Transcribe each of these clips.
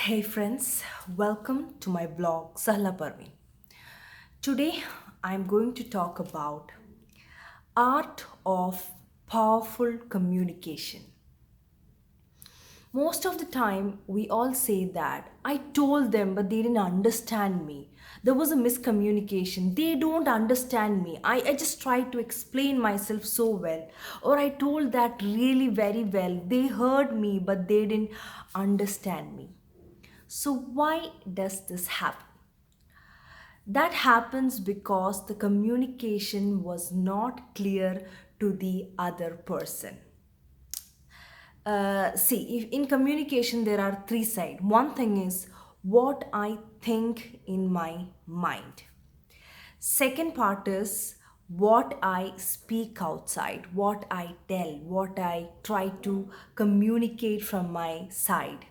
Hey friends, welcome to my blog Sahla Parveen. Today I'm going to talk about art of powerful communication. Most of the time we all say that I told them but they didn't understand me. There was a miscommunication. They don't understand me. I just tried to explain myself so well. Or I told that really very well. They heard me but they didn't understand me. So, why does this happen? That happens because the communication was not clear to the other person. See, if in communication there are three sides. One thing is what I think in my mind. Second part is what I speak outside, what I tell, what I try to communicate from my side.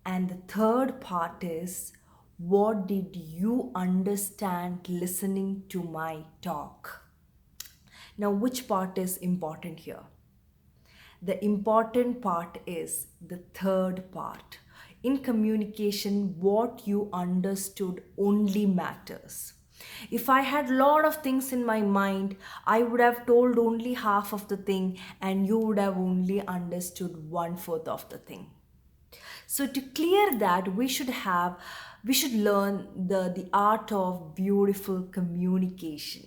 And the third part is what did you understand listening to my talk? Now, which part is important here? The important part is the third part. In communication, what you understood only matters. If I had a lot of things in my mind, I would have told only half of the thing, and you would have only understood one fourth of the thing. So to clear that, we should learn the art of beautiful communication.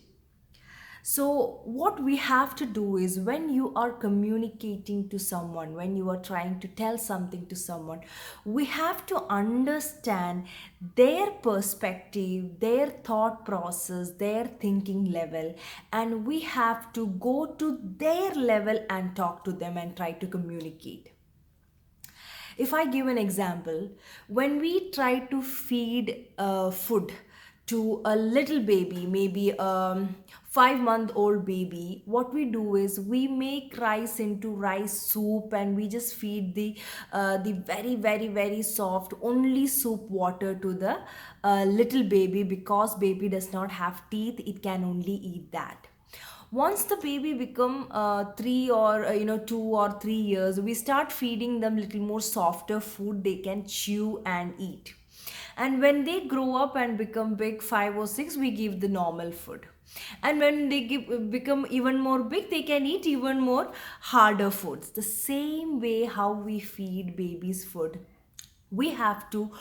So, what we have to do is when you are communicating to someone, when you are trying to tell something to someone, we have to understand their perspective, their thought process, their thinking level, and we have to go to their level and talk to them and try to communicate. If I give an example, when we try to feed food to a little baby, maybe a 5 month old baby, what we do is we make rice into rice soup and we just feed the very soft only soup water to the little baby, because baby does not have teeth, it can only eat that. Once the baby become 2 or 3 years, we start feeding them little more softer food they can chew and eat. And when they grow up and become big, 5 or 6, we give the normal food. And when become even more big, they can eat even more harder foods. The same way how we feed babies food, we have to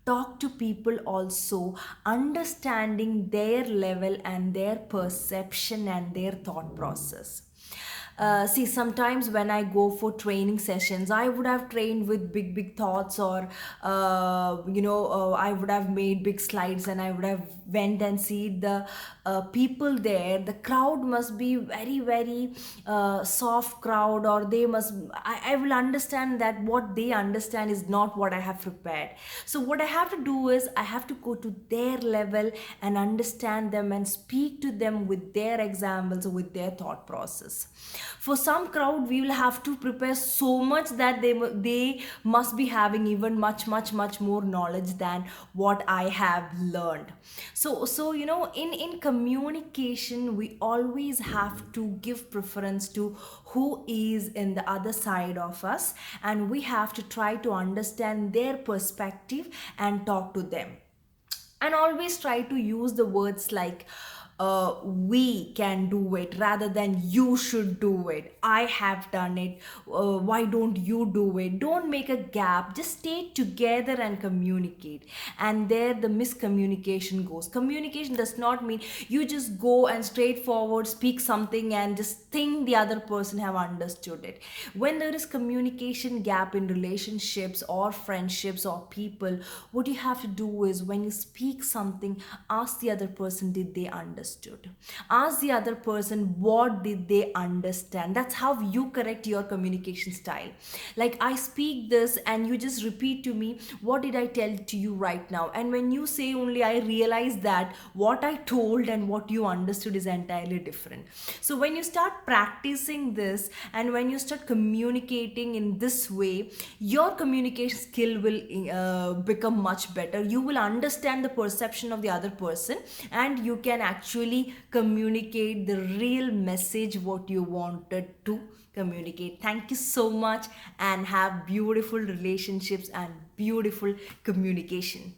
talk to people also, understanding their level and their perception and their thought process. See, sometimes when I go for training sessions, I would have trained with big thoughts, or I would have made big slides and I would have went and see the people there. The crowd must be very soft crowd, or they must. I will understand that what they understand is not what I have prepared. So what I have to do is I have to go to their level and understand them and speak to them with their examples, with their thought process. For some crowd, we will have to prepare so much that they must be having even much more knowledge than what I have learned. So in communication, we always have to give preference to who is in the other side of us, and we have to try to understand their perspective and talk to them, and always try to use the words like we can do it rather than you should do it, I have done it, why don't you do it. Don't make a gap, just stay together and communicate. And there the miscommunication goes. Communication does not mean you just go and straightforward speak something and just think the other person have understood it. When there is communication gap in relationships or friendships or people, what you have to do is when you speak something, ask the other person, did they understood? Ask the other person, what did they understand? That's how you correct your communication style. Like, I speak this and you just repeat to me, what did I tell to you right now? And when you say only, I realize that what I told and what you understood is entirely different. So when you start practicing this and when you start communicating in this way, your communication skill will become much better. You will understand the perception of the other person and you can actually actually communicate the real message what you wanted to communicate. Thank you so much, and have beautiful relationships and beautiful communication.